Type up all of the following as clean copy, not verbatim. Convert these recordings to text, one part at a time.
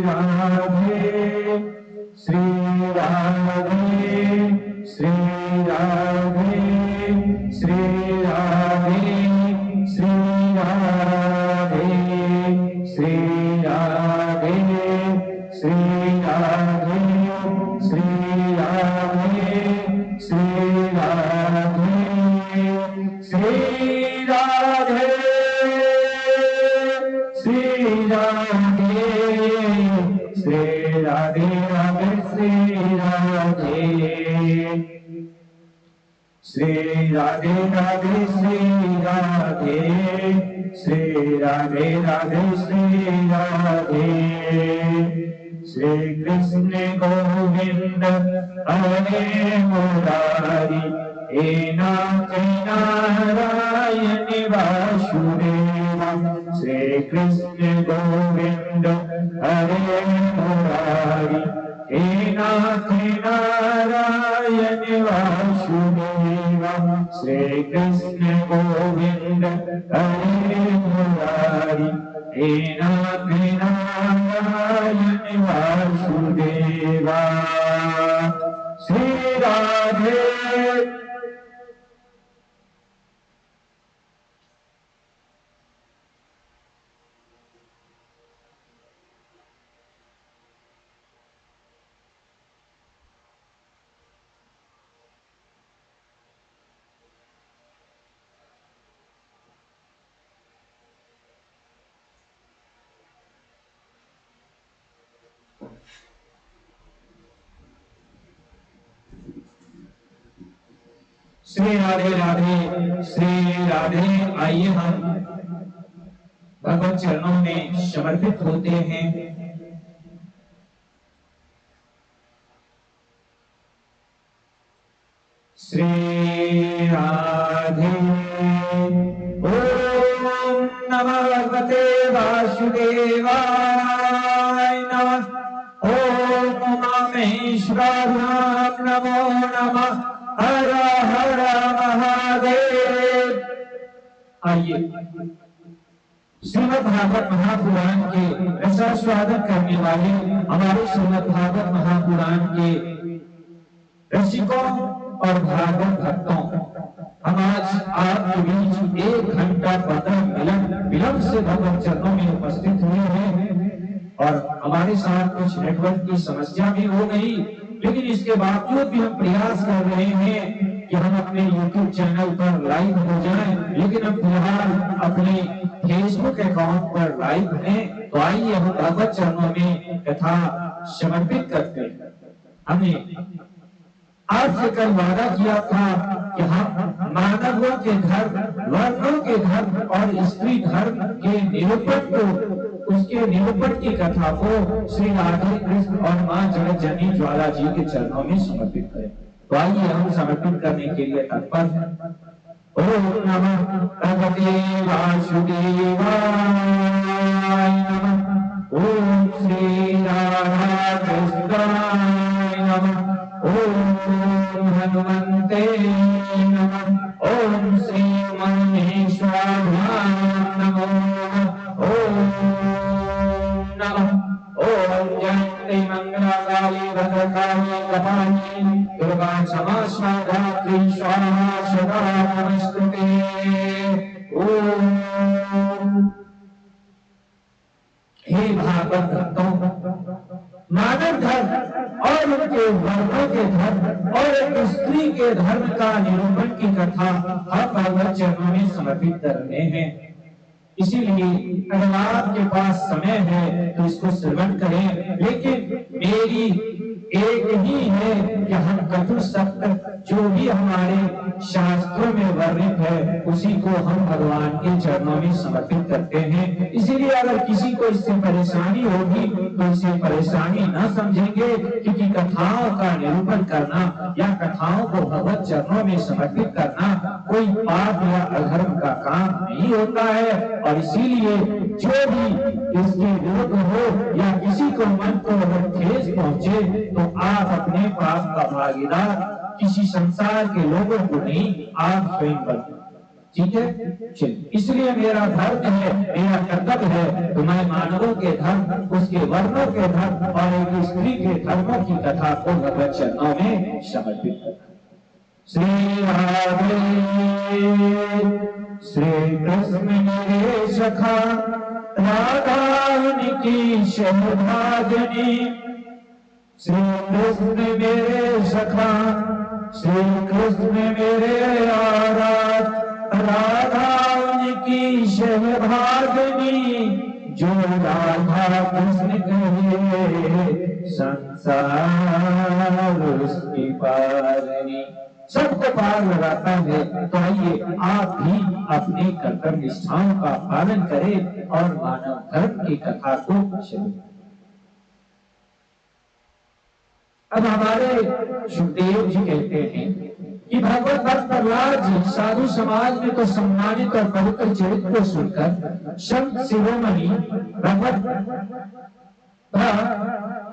राधे श्री राधे श्री राधे श्री राधे श्री राधे श्री राधे श्री राधे श्री राधे श्री राधे श्री राधे श्री राधे श्री राधे राधे श्री राधे श्री राधे राधे श्री राधे श्री राधे राधे श्री राधे श्री कृष्ण गोविंद हरे मुरारी हे नाथ नारायण वासुदेव श्री कृष्ण गोविंद हरे मुरारी हे नाथ नारायण वासुदेव श्री कृष्ण गोविंद हरे मुरारी हे नाथ नारायण वासुदेव श्री राधे श्री राधे राधे श्री राधे। आइए हम भगवत चरणों में समर्पित होते हैं। श्री राधे। ओम नमः भगवते वासुदेवाय नमः। ओम उमामेश्वराय नमो नमः। हर हर महादेव। आइए श्रीमद् भागवत महापुराण के रसास्वादन करने वाले हमारे श्रीमद् भागवत महापुराण के रसिकों और भागवत भक्तों, हम आज आपके बीच 1 घंटा 15 मिनट विलंब से भगवत चरणों में उपस्थित हुए हैं और हमारे साथ कुछ नेटवर्क की समस्या भी हो गई, लेकिन इसके बावजूद भी हम प्रयास कर रहे हैं कि हम अपने YouTube चैनल पर लाइव हो जाएं, लेकिन हम फिलहाल अपने फेसबुक अकाउंट पर लाइव हैं। तो आइए हम भगवत चरणों में कथा समर्पित करते हैं। हमने आपसे कल वादा किया था कि हम मानवों के धर्म, वर्णों के धर्म और स्त्री धर्म के निरूपण को, उसके निरूपण की कथा को श्री राधे कृष्ण और मां जगज्जननी ज्वाला जी के चरणों में समर्पित करें। तो आइए हम समर्पित करने के लिए तत्पर हैं। ओम नमः भगवते वासुदेवाय नमः। ओम श्री राधा कृष्णाय नमः। ओम हनुमते नमः। ओम श्री महेश्वराय नमो नमः। ओम नमः। ओम जयंती मंगलाकाली भद्रकाली कपाली दुर्गा क्षमा स्वाधात्री स्वाहा सदा नमस्तुते। ओम। हे भागवत भक्तों, मानव धर्म और उनके वर्णों के धर्म और एक स्त्री के धर्म का निरूपण की कथा हम भगवत चरणों में समर्पित कर रहे हैं। इसीलिए अगर आपके पास समय है तो इसको श्रवण करें, लेकिन मेरी एक ही है कि हम कटु सत्य जो भी हमारे शास्त्रों में वर्णित है उसी को हम भगवान के चरणों में समर्पित करते हैं। इसीलिए अगर किसी को इससे परेशानी होगी तो इसे परेशानी न समझेंगे, क्योंकि कथाओं का निरूपण करना या कथाओं को भगवत चरणों में समर्पित करना कोई पाप या अधर्म का काम नहीं होता है। और इसीलिए जो भी इसके विरुद्ध हो या किसी को मन को अगर ठेस पहुंचे तो आप अपने पाप का भागीदार किसी संसार के लोगों को नहीं, आप स्वयं बने। ठीक है, चलिए, इसलिए मेरा धर्म है, मेरा कर्तव्य है, तो मैं मानवों के धर्म, उसके वर्णों के धर्म और एक स्त्री के धर्मों की कथा को भगवत चरणों में समर्पित करता हूं। श्री राधे श्री कृष्ण मेरे सखा, राधा की शोभाजनी। श्री कृष्ण मेरे सखा, श्री कृष्ण मेरे आराध, राधा की शोभाजनी। जो राधा कृष्ण कहे, संसार उसकी पारनी। सबको पार लगाता है। तो आइए आप भी अपने कर्तव्य निष्ठाओं का पालन करें और मानव धर्म की कथा को शुरू। अब हमारे सुखदेव जी कहते हैं कि भगवत भक्त प्रहलाद जी साधु समाज में तो सम्मानित और पवित्र चरित्र को सुनकर संत शिरोमणि भगवत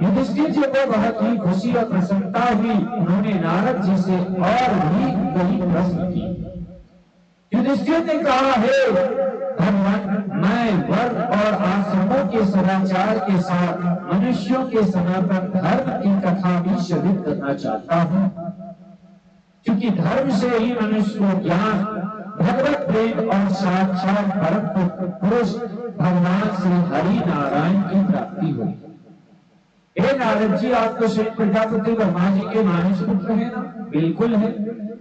युधिष्ठिर जी को बहुत ही खुशी और प्रसन्नता हुई। उन्होंने नारद जी से और भी कई प्रश्न किए। युधिष्ठिर ने कहा, हे भगवान, मैं वर्ण और आश्रमों के सदाचार के साथ मनुष्यों के सनातन धर्म की कथा भी श्रवित करना चाहता हूँ, क्योंकि धर्म से ही मनुष्य को ज्ञान, भगवत प्रेम और साक्षात परम पुरुष भगवान श्री हरि नारायण की प्राप्ति हुई। हे नारद जी, आप तो श्री प्रजापति ब्रह्मा जी के मानस पुत्र है ना? बिल्कुल है।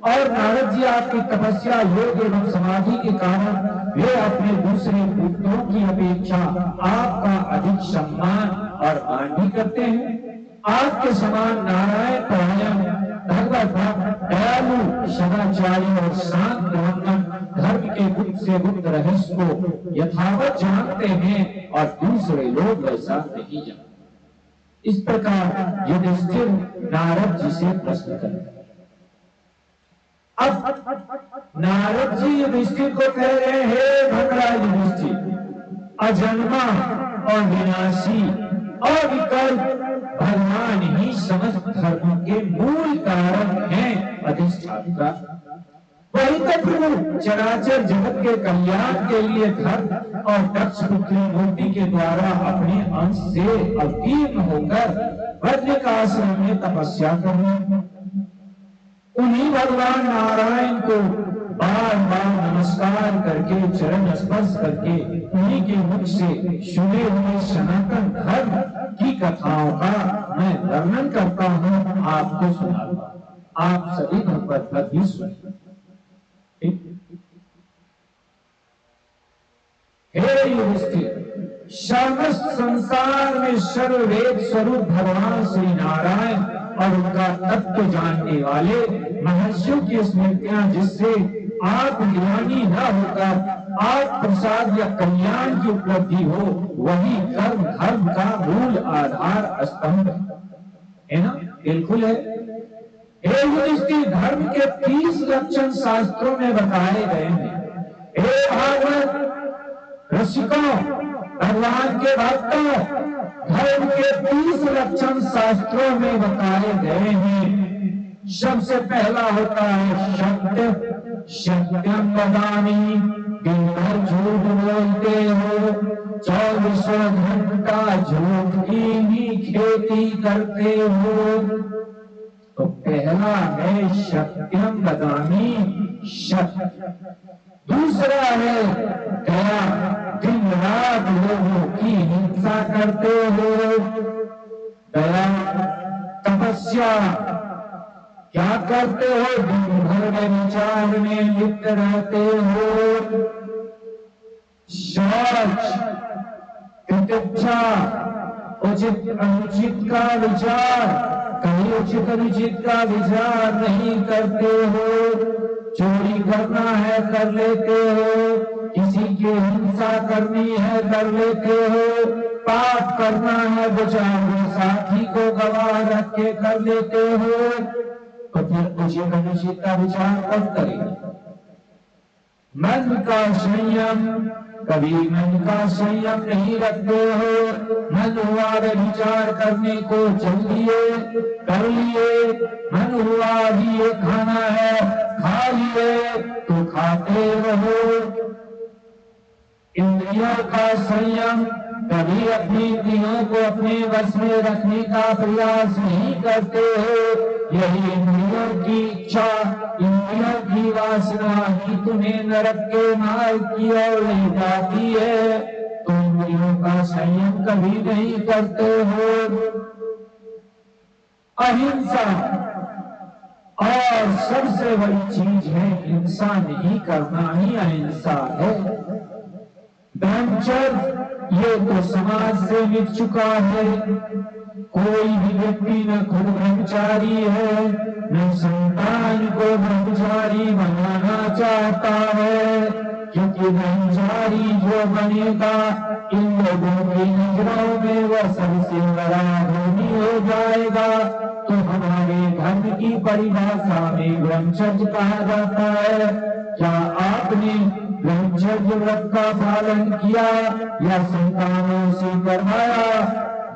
और नारद जी आपकी तपस्या, योग एवं समाधि के कारण वे अपने दूसरे पुत्रों की अपेक्षा आपका अधिक सम्मान और मान भी करते हैं। आपके समान नारायण परायण, भगवत भक्त, दयालु, सदाचारी और शांत रमन धर्म के गुप्त से गुप्त रहस्य को यथावत जानते हैं और दूसरे लोग वैसा नहीं जानते। इस प्रकार युधिष्ठिर नारद जी से प्रश्न करते। अब नारद जी युधिष्ठिर को कह रहे हैं, भद्रा युधिष्ठिर, अजन्मा और विनाशी और विकल्प भगवान ही समस्त धर्मों के मूल कारण हैं, अधिष्ठाता। वही तो प्रभु चराचर जगत के कल्याण के लिए धर्म और दक्ष पुत्री मूर्ति के द्वारा अपने अंश से अवतीर्ण होकर बद्रिक आश्रम में तपस्या करनी। उन्हीं भगवान नारायण को बार बार नमस्कार करके, चरण स्पर्श करके, उन्हीं के मुख से सुने हुए सनातन धर्म की कथाओं का मैं वर्णन करता हूँ, आपको सुनाता। आप सभी भगवत भक्त भी सुनिए। हे युधिष्ठिर, समस्त संसार में सर्ववेद स्वरूप भगवान श्री नारायण और उनका तत्व जानने वाले महर्षियों की स्मृतियां, जिससे आप ज्ञानी न होकर आप प्रसाद या कल्याण की उपलब्धि हो, वही धर्म का मूल आधार स्तंभ है ना? बिल्कुल है। हे युधिष्ठिर, धर्म के 30 लक्षण शास्त्रों में बताए गए हैं। हे भागवत रसिकों, भगवान के भक्तों, धर्म के 30 लक्षण शास्त्रों में बताए गए हैं। सबसे पहला होता है सत्य। सत्यम वदामि, दिन भर झूठ बोलते हो, 24 घंटा झूठ की ही खेती करते हो। तो पहला है सत्यम वदामि, सत्य। दूसरा है दया, दिन रात लोगों की हिंसा करते हो। दया। तपस्या, क्या करते हो? दिन भर में विचार में लिप्त रहते हो। शौच, तितिक्षा, उचित अनुचित का विचार, कहीं उचित अनुचित का विचार नहीं करते हो। चोरी करना है कर लेते हो, किसी की हिंसा करनी है कर लेते हो, पाप करना है बुझाऊ साथी को गवाह रख के कर लेते हो। तो फिर उचित अनुचित का विचार कब करेंगे? मन का संयम, कभी मन का संयम नहीं रखते हो। मन हुआ विचार करने को चल लिए, कर लिए। मन हुआ भी ये खाना है, खा लिए तो खाते रहो। इंद्रियों का संयम, कभी अपनी इंद्रियों को अपने वश में रखने का प्रयास नहीं करते हो। यही इंद्रियों की इच्छा, इंद्रियों की वासना ही तुम्हें नरक के मार्ग की ओर ले जाती है। तुम इंद्रियों का संयम कभी नहीं करते हो। अहिंसा और सबसे बड़ी चीज है हिंसा नहीं करना ही अहिंसा है। ब्रह्मचर्य ये तो समाज से मिट चुका है। कोई भी व्यक्ति न खुद ब्रह्मचारी है, न संतान को ब्रह्मचारी बनाना चाहता है, क्योंकि ब्रह्मचारी जो बनेगा इन लोगों की नजरों में वह सबसे बड़ा धनी हो जाएगा। तो हमारे धर्म की परिभाषा में ब्रह्मचर्य कहा जाता है। क्या आपने ब्रह्मचर्य व्रत का पालन किया या संतानों से करवाया?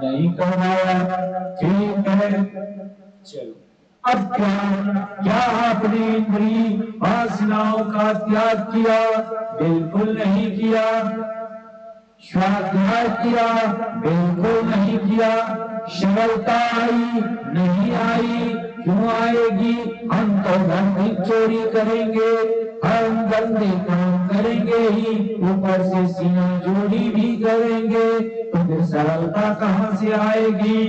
नहीं करवाया। ठीक है, चलो अब क्या आपने इंद्रिय वासनाओं का त्याग किया? बिल्कुल नहीं किया। स्वाध्याय किया? बिल्कुल नहीं किया। सरलता आई? नहीं आई। क्यों आएगी? हम तो धार्मिक चोरी करेंगे, हम गंदे काम करेंगे ही, ऊपर से सीना जोड़ी भी करेंगे, तो फिर सरलता कहां से आएगी?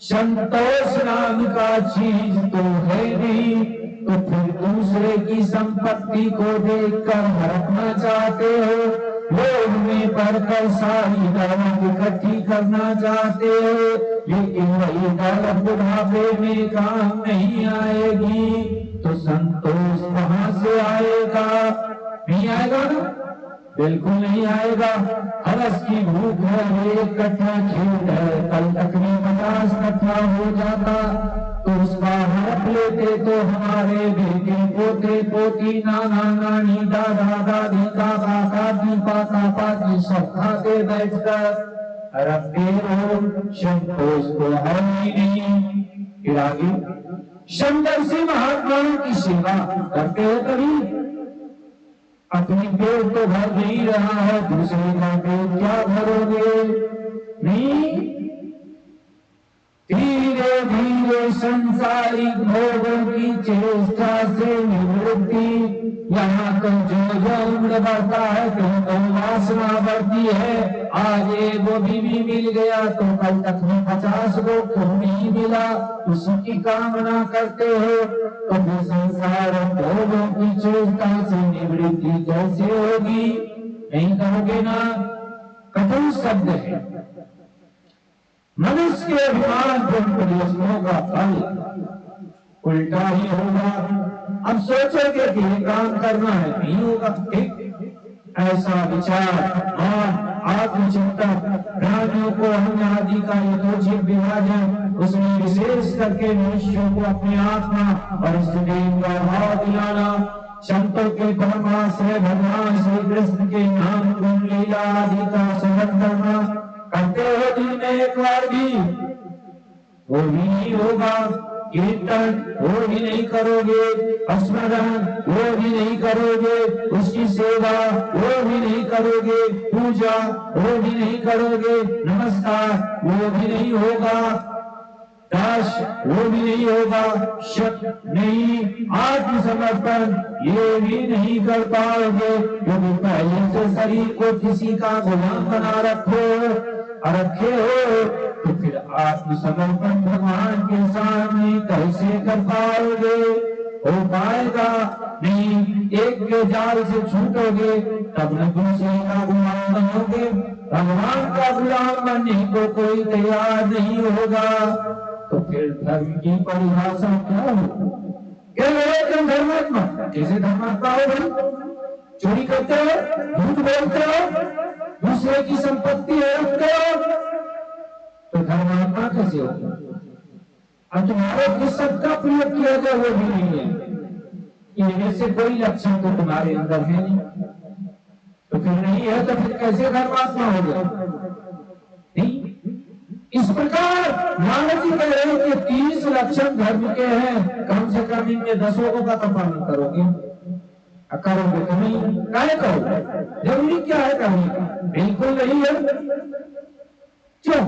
संतोष नाम का चीज तो है नहीं, तो फिर दूसरे की संपत्ति को देखकर हड़पना चाहते हो। लोग में पढ़कर सारी दौलत इकट्ठी करना चाहते हो, लेकिन वही दौलत बुढ़ापे में काम नहीं आएगी। तो संतोष कहां से आएगा? नहीं आएगा ना, बिल्कुल नहीं आएगा। हवस की भूख है, एक कट्ठा खेत है, कल तक में 50 कट्ठा हो जाता, तो उसका हड़प लेते तो हमारे बेटे पोते पोती नाना नानी दादा दादी काका काकी पाका पाकी सब खाते बैठकर। हड़पते हो, संतोष तो है ही नहीं। फिर आगे शंकर से महात्माओं की सेवा करते हो कभी? अपनी पेट तो भर नहीं रहा है, दूसरे का पेट क्या भरोगे? नहीं। धीरे धीरे संसारिक भोगों की चेष्टा से निवृत्ति। यहाँ तो जो उम्र बढ़ता है तो वासना बढ़ती है। आज वो बीवी मिल गया तो कल तक में 50 को क्यों नहीं मिला, उसी की कामना करते हो। तो फिर संसार भोगों की चेष्टा से निवृत्ति कैसे होगी? नहीं कहोगे ना। कठोर शब्द है। मनुष्य के अभिमान प्रयोजनों का फल उल्टा ही होगा। अब सोचोगे कि ये काम करना है, नहीं होगा। ठीक ऐसा विचार और आत्मचिंतन प्राणियों को हम आदि का यथोचित विभाजन, उसमें विशेष करके मनुष्यों को अपने आत्मा और इष्टदेव का भाव दिलाना, संतों के परमाश्रय भगवान श्री कृष्ण के नाम गुण लीला आदि का स्मरण करना करते हो दिन में एक बार भी? वो भी नहीं होगा। कीर्तन वो भी नहीं करोगे, स्मरण वो भी नहीं करोगे, उसकी सेवा वो भी नहीं करोगे, पूजा वो भी नहीं करोगे, नमस्कार वो भी नहीं होगा, दास वो भी नहीं होगा, शक नहीं, आत्मसमर्पण ये भी नहीं कर पाओगे, क्योंकि पहले से शरीर को किसी का गुलाम बना रखे हो। तो फिर आत्मसमर्पण भगवान के सामने कैसे कर पाओगे? हो पाएगा नहीं। एक के जाल से छूटोगे तब न दूसरे का गुलाम बनोगे। भगवान का गुलाम बनने को कोई तैयार नहीं होगा। तो फिर धर्म की परिभाषा क्या हो? तुम धर्मात्मा कैसे धर्मात्मा हो भाई? चोरी करते हो, झूठ बोलते हो, दूसरे की संपत्ति हड़पते हो, तो धर्मात्मा कैसे हो? अब तुम्हारे किस शब्द का प्रयोग किया जाए वो भी नहीं है। इनमें से कोई लक्षण तो तुम्हारे अंदर है नहीं, तो फिर नहीं है तो फिर कैसे धर्मात्मा हो गया? नहीं। इस प्रकार नारद जी कह रहे हैं कि 30 लक्षण धर्म के हैं, कम से कम इनमें 10 का तो पालन करोगे, करोगे तो नहीं, काहे करोगे, जरूरी क्या है करने का, बिल्कुल नहीं है, क्यों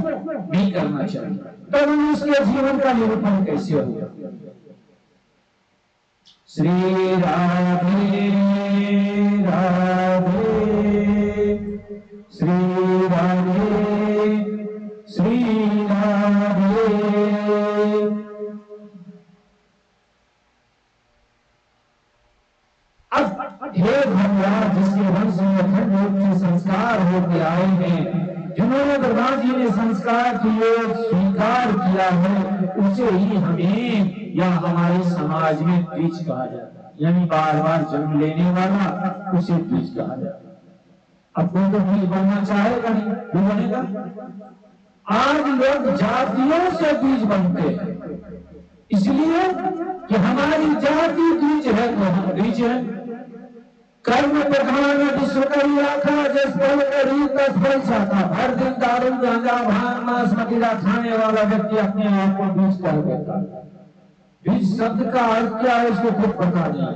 नहीं करना चाहिए, तो मनुष्य के जीवन का निरूपण कैसे होगा। श्री राधे राधे, श्री राधे श्री राधे। अब हे भगवान, जिसके वंश में अखंड रूप से संस्कार होकर आए हैं, जिन्होंने ब्रह्मा जी ने संस्कार की ओर स्वीकार किया है, उसे ही हमें या हमारे समाज में द्विज कहा जाता है, यानी बार बार जन्म लेने वाला, उसे द्विज कहा जाता है। अब कोई तो द्विज बनना चाहेगा नहीं, वो बनेगा। आज लोग जातियों से द्विज बनते हैं, इसलिए कि हमारी जाति द्विज है तो हम द्विज हैं। कर्म प्रधान विश्व करी राखा, जिस फल करी तस फल चाखा। हर दिन दारू गांजा भांग मांस मदिरा खाने वाला व्यक्ति अपने आप को द्विज कर देता है। द्विज शब्द का अर्थ क्या है इसको खुद पता नहीं,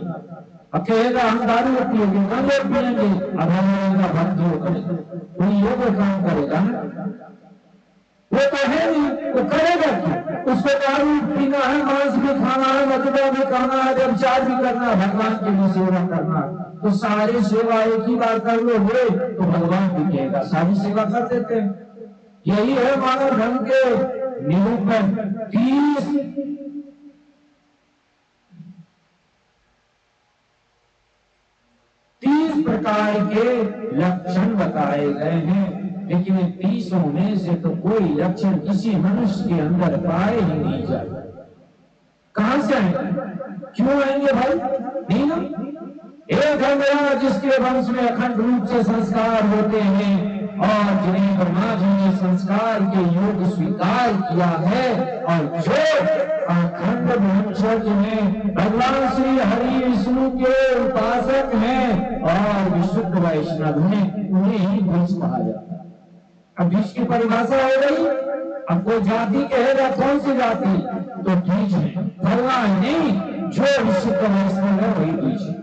अकेला हम दारू पिएंगे, गांजा पिएंगे, अब हमारा भक्त जो करेगा कोई ये कोई काम करेगा ना, वो तो है नहीं, वो करेगा क्या, उसको दारू पीना है, मांस भी खाना है, मदिरा भी खाना है, व्यभिचार भी करना है, भगवान की भी सेवा करना है, तो सारी सेवा एक ही बार कर लो हुए तो भगवान भी कहेगा सारी सेवा कर देते हैं। यही है मानव धर्म के निरूपण। 30 प्रकार के लक्षण बताए गए हैं, लेकिन इन 30 में से तो कोई लक्षण किसी मनुष्य के अंदर पाए ही नहीं जाते। कहां से आएंगे, क्यों आएंगे भाई, नहीं ना। एक है मेरा जिसके वंश में अखंड रूप से संस्कार होते हैं और जिन्हें ब्रह्मा जी ने संस्कार के योग स्वीकार किया है, और जो अखंड ब्रह्मचर्य में भगवान श्री हरि विष्णु के उपासक हैं और विशुद्ध वैष्णव हैं, उन्हें ही द्विज कहा जाता है। अब द्विज की परिभाषा हो गई, अब कोई जाति कहेगा कौन सी जाति, तो द्विज है, भगवान नहीं, जो विशुद्ध वैष्णव है वही द्विज है।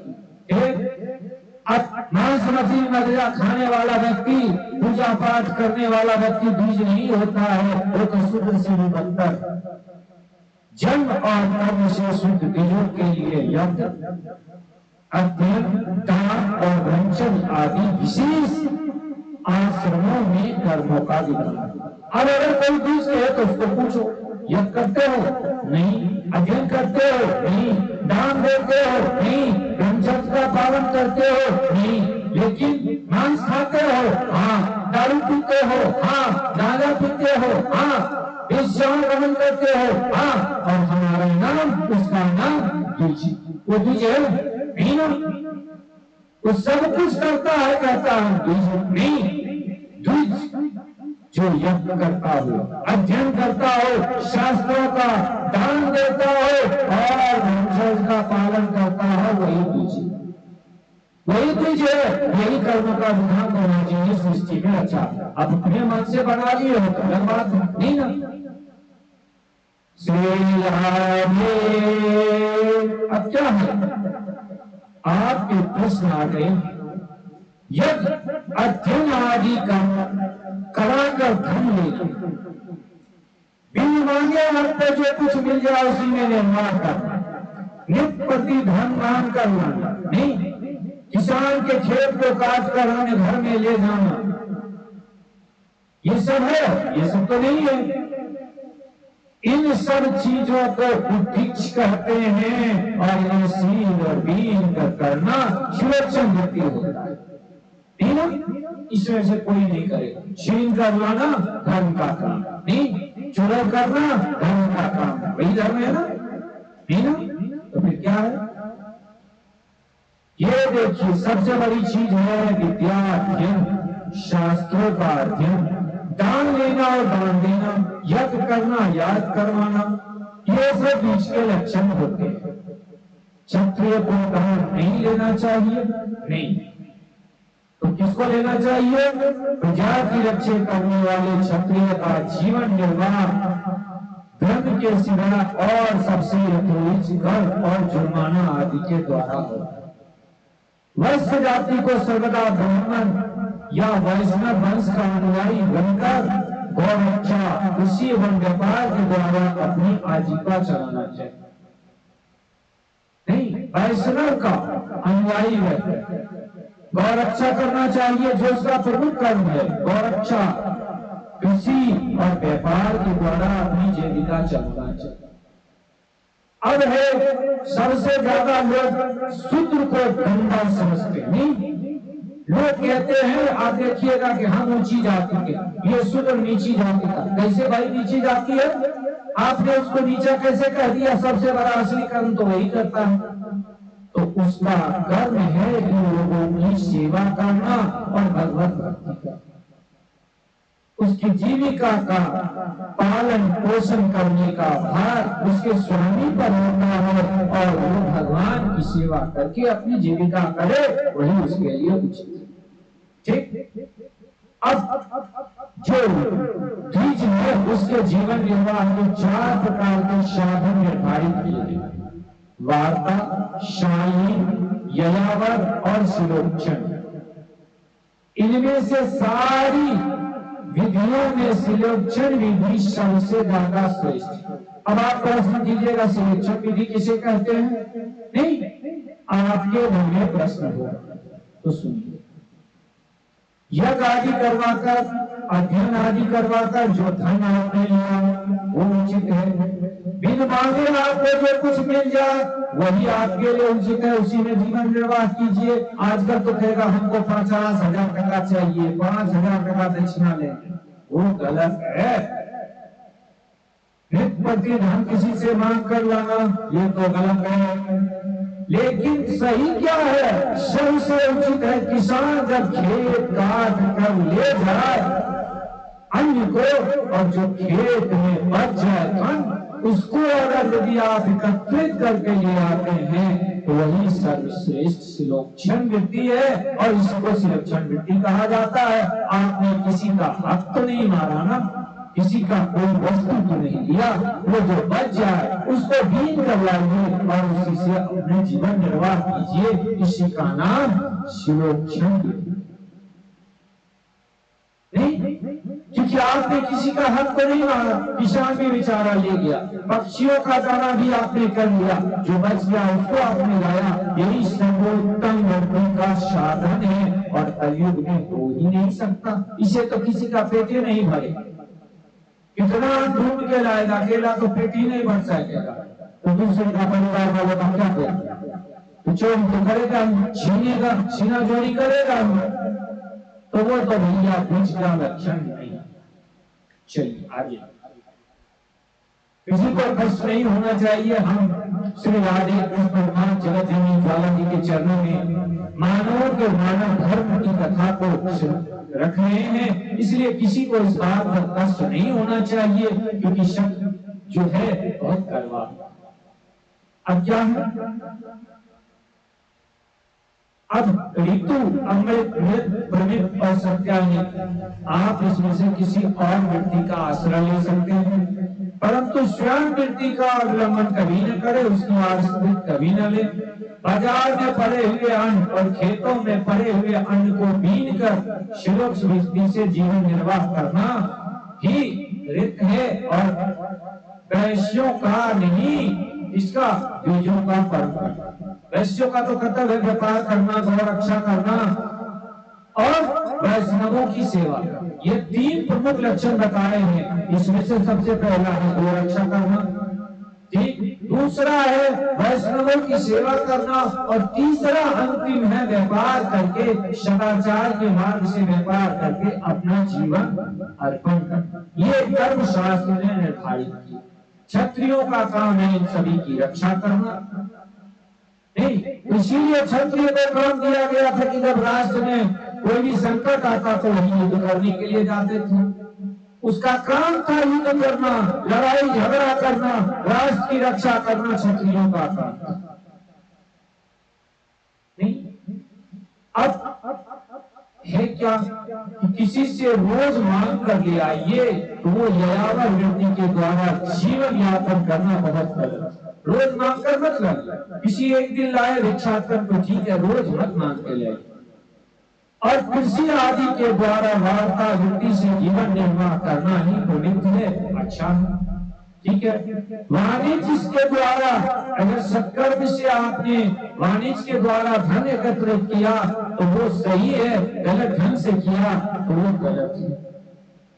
मांस मछली मदिरा खाने वाला व्यक्ति, पूजा पाठ करने वाला व्यक्ति द्विज नहीं होता है, वो तो शुद्ध से भी बदतर। जन्म और कर्म से शुद्ध द्विजों के लिए यज्ञ, अध्ययन, दान और ब्रह्मचर्य आदि विशेष आश्रमों में कर्मों का विधान। अब अगर कोई द्विज है तो उसको पूछो, यज्ञ करते हो, नहीं, अध्ययन करते हो, नहीं, दान देते हो, नहीं, ब्रह्मचर्य का पालन करते हो, नहीं, लेकिन मांस खाते हो, हाँ, दारू पीते हो, हाँ, गांजा पीते हो, हाँ, वेश्याओं गमन करते हो, हाँ, और हमारा नाम, उसका नाम द्विज, वो द्विज है नहीं ना, वो सब कुछ करता है, कहता है द्विज नहीं। द्विज जो यज्ञ करता हो, अध्ययन करता हो, शास्त्रों का दान देता हो और ब्रह्मचर्य का पालन करता हो, वही द्विज, वही द्विज है। यही कर्म का विधान होना चाहिए सृष्टि में। अच्छा, अब अपने मन से बना लिए हो तो अलग बात नहीं ना। श्री राधे। अब क्या है, आपके प्रश्न आ गए, यज्ञ अध्ययन आदि का कराकर धन लेना, बिन मांगे आपको जो कुछ मिल जाए उसी में निर्माण करना, नित्य प्रति धन मान करना, नहीं, किसान के खेत को काट कर हमें घर में ले जाना, ये सब है, ये सब तो नहीं है। इन सब चीजों को उद्दिष्ट कहते हैं और इन्हें सील और बीन कर करना सुरक्षण वृत्ति होता है, नहीं ना। इसमें से कोई नहीं करेगा। छीन कर लाना धर्म का काम नहीं, चुरा करना धर्म का काम, वही धर्म है ना, नहीं ना। तो फिर क्या है, ये देखिए सबसे बड़ी चीज है विद्या अध्ययन, शास्त्रों का अध्ययन, दान लेना और दान देना, यज्ञ करना, याद करवाना, ये सब बीच के लक्षण होते हैं। क्षत्रिय को दान नहीं लेना चाहिए, नहीं, तो किसको लेना चाहिए? प्रजा की रक्षा करने वाले क्षत्रिय का जीवन निर्वाह धर्म के सिवा और सबसे यथोचित कर और जुर्माना आदि के द्वारा होता है। वैश्य जाति को सर्वदा ब्राह्मण या वैष्णव वंश का अनुयायी बनकर गौरक्षा, कृषि एवं व्यापार के द्वारा अपनी आजीविका चलाना चाहिए। नहीं, वैष्णव का अनुयायी है, गौरक्षा करना चाहिए, जो उसका प्रमुख कर्म है। गौरक्षा, कृषि और व्यापार के द्वारा अपनी जीविका चलाना चाहिए। अब है सबसे ज्यादा लोग शूद्र को गंदा समझते नहीं। लोग कहते हैं, आप देखिएगा कि हम ऊंची जाति के, ये शूद्र नीची जाति का। कैसे भाई नीची जाति है? आपने उसको नीचा कैसे कह दिया? सबसे बड़ा असली कर्म तो वही करता है। तो उसका कर्म है कि लोगों की सेवा करना और भगवत भक्ति करना। उसकी जीविका का पालन पोषण करने का भार उसके स्वामी पर होता है और वो भगवान की सेवा करके अपनी जीविका करे, वही उसके लिए उचित। ठीक। अब जो द्विज है उसके जीवन निर्वाह के 4 प्रकार के साधन निर्धारित किए गए: वार्ता, शायी, ययावर और शिलोक्षण। इनमें से सारी विधियों में शिलोक्षण विधि सबसे ज्यादा श्रेष्ठ। अब आप प्रश्न कीजिएगा, शिलोक्षण विधि किसे कहते हैं? नहीं, आपके मन में प्रश्न होगा तो सुनिए। यज्ञ आदि करवाकर, अध्ययन आदि करवाकर जो धन आपने लिया वो उचित है। बिन मांगे आपको जो कुछ मिल जाए वही आपके लिए उचित है, उसी में जीवन निर्वाह कीजिए। आजकल तो कहेगा हमको 50,000 टका चाहिए, 5,000 टका दक्षिणा लेंगे, वो गलत है। प्रति धन किसी से मांग कर लाना ये तो गलत है। लेकिन सही क्या है? सबसे उचित है किसान जब खेत काट कर ले जाए अन्न को, और जो खेत में बच जाए अन्न उसको अगर यदि आप एकत्रित करके ले आते हैं तो वही सर्वश्रेष्ठ शिलोक्षण वृत्ति है, और इसको शिलोक्षण वृत्ति कहा जाता है। आपने किसी का हक तो नहीं मारा ना, किसी का कोई वस्तु तो नहीं लिया, वो जो बच जाए उसको बीन कर लाइए और उसी से अपने जीवन निर्वाह कीजिए। इसी का नाम शिलोक्षण नहीं, क्योंकि आपने किसी का हक तो नहीं मारा। किसान भी बेचारा ले गया, पक्षियों का दाना भी आपने कर लिया, जो बच गया उसको आपने लाया। यही सर्वोत्तम वृद्धि का साधन है और कलयुग में हो ही नहीं सकता। इसे तो किसी का पेट नहीं भरे, कितना ढूंढ के लाएगा, अकेला तो पेट ही नहीं भर सकेगा, तो दूसरे का परिवार वालों का क्या करेगा? तो चोरी तो करेगा, छीनेगा, छीना चोरी करेगा, तो वो तो भैया बीच का लक्षण नहीं। चलिए आगे। किसी को कष्ट नहीं होना चाहिए। हम श्री राधे कृष्ण भगवान जगत जननी ज्वाला जी के चरणों में मानव के मानव धर्म की कथा को रख रहे हैं, इसलिए किसी को इस बात का कष्ट नहीं होना चाहिए, क्योंकि शब्द जो है बहुत कड़वा। अब क्या है? अब ऋतु, अमृत, मृत, प्रमित और सत्यानित, आप इसमें से किसी और व्यक्ति का आश्रय ले सकते हैं, परंतु स्वयं व्यक्ति का अवलंबन कभी न करे, उसकी आश्रित कभी न ले। बाजार में पड़े हुए अन्न और खेतों में पड़े हुए अन्न को बीन कर शिलोक्ष विधि से जीवन निर्वाह करना ही ऋत है और वैश्यों का नहीं, इसका द्विजों का पर्व है। वैश्यों का तो कर्तव्य है व्यापार करना, गौरक्षा करना और वैष्णवों की सेवा। ये 3 प्रमुख लक्षण बताए हैं, इसमें से सबसे पहला है गौरक्षा करना, ठीक, दूसरा है वैष्णवों की सेवा करना, और तीसरा अंतिम है व्यापार करके, सदाचार के मार्ग से व्यापार करके अपना जीवन अर्पण करना। ये कर्म शास्त्र ने निर्धारित किया। क्षत्रियों का काम है इन सभी की रक्षा करना। नहीं, इसीलिए क्षत्रिय को काम दिया गया था कि जब राष्ट्र में कोई भी संकट आता तो वही युद्ध करने के लिए जाते थे। उसका काम था युद्ध करना, लड़ाई झगड़ा करना, राष्ट्र की रक्षा करना क्षत्रियों का काम था। नहीं, अब है क्या कि किसी से रोज मांग कर ले आइए तो वो यायावर व्यक्ति के द्वारा जीवन यापन करना बहुत गलत है। रोज मांग कर मत लाइए, किसी एक दिन लाए भिक्षाटन तो ठीक है, रोज मत मांग के लाइए। और कृषि आदि के द्वारा वार्ता वृत्ति से जीवन निर्वाह करना ही प्रवृत्त है, अच्छा है, ठीक है। वाणिज्य के द्वारा अगर सत्कर्म से आपने वाणिज्य के द्वारा धन एकत्र किया तो वो सही है, गलत ढंग से किया तो वो गलत है।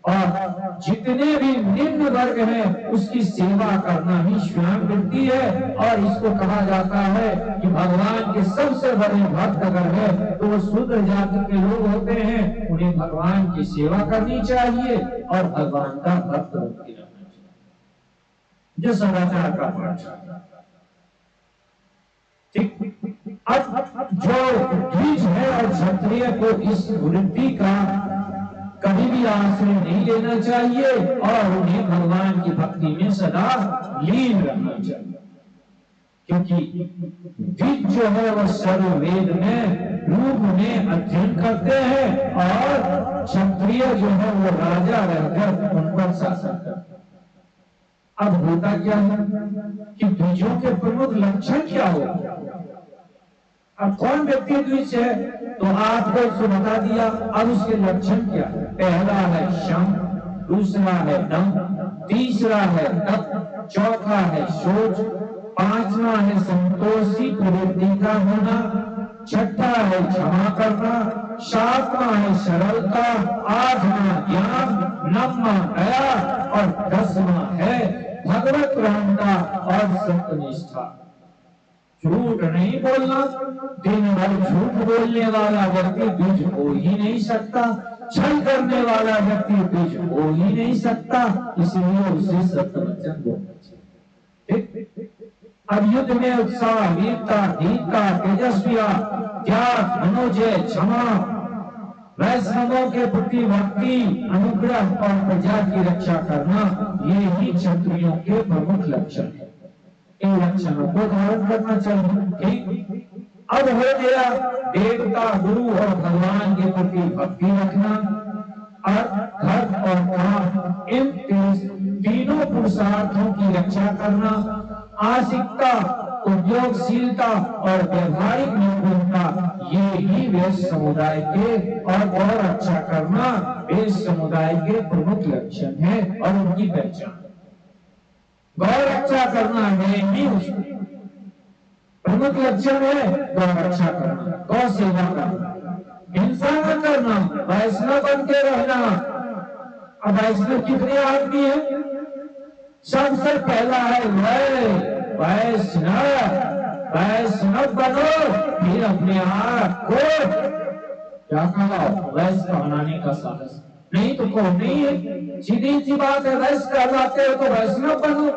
और जितने भी निम्न वर्ग हैं उसकी सेवा करना ही स्वयं वृत्ति है। और इसको कहा जाता है कि भगवान के सबसे बड़े भक्त अगर है तो वो शूद्र जाति के लोग होते हैं, उन्हें भगवान की सेवा करनी चाहिए और भगवान का भक्त होकर रहना चाहिए। जो सदाचार का पाठ, ठीक। अब जो द्विज है और क्षत्रिय को इस वृत्ति का कभी भी आश्रय नहीं लेना चाहिए और उन्हें भगवान की भक्ति में सदा लीन रहना चाहिए, क्योंकि द्विज जो है वह सर्ववेद में रूप में अध्ययन करते हैं और क्षत्रिय जो है वो राजा रहकर उन पर शासन करते हैं। अब होता क्या है कि द्विजों के प्रमुख लक्षण क्या होगा? अब कौन व्यक्ति द्विज है तो आपको उसको बता दिया। अब उसके लक्षण क्या है? पहला है शम, दूसरा है दम, तीसरा है तप, चौथा है शोच, पांचवा है संतोषी प्रवृत्ति का होना, छठा है क्षमा करना, सातवां है सरलता, आठवां ज्ञान, नववां दया और दसवां है भगवत रहमता और सत्यनिष्ठा। झूठ नहीं बोलना, दिन भर झूठ बोलने वाला व्यक्ति द्विज हो ही नहीं सकता, छल करने वाला व्यक्ति द्विज हो ही नहीं सकता, इसलिए उसे सत्य वचन बोलना चाहिए। अब युद्ध में उत्साह, वीरता, धीरता, तेजस्विता, त्याग, मनोजय, क्षमा, वैष्णवों के प्रति भक्ति, अनुग्रह और प्रजा की रक्षा करना, ये ही क्षत्रियों के प्रमुख लक्षण है। इन लक्षणों को धारण करना चाहिए, ठीक। अब हो गया देवता, गुरु और भगवान के प्रति भक्ति रखना, अर्थ और काम, इन तीनों पुरुषार्थों की रक्षा करना, आशिकता, उद्योगशीलता और व्यवहारिक निपुणता, ये ही वैश्य समुदाय के और रक्षा करना वैश्य समुदाय के प्रमुख लक्षण है और उनकी पहचान। गौ रक्षा करना है ही उसकी प्रमुख लक्षण है, गौ रक्षा करना, गौ सेवा करना, हिंसा न करना, वैष्णव बन के रहना। अब वैष्णव कितने आदमी है? सबसे पहला है वैष्णव, वैष्णव बनो, फिर अपने आप को क्या कहा वैश्य बनाने का साहस, नहीं तो कौन नहीं है। सीधी सी बात है, वैश्य कहलाते हो तो वैष्णव बनो,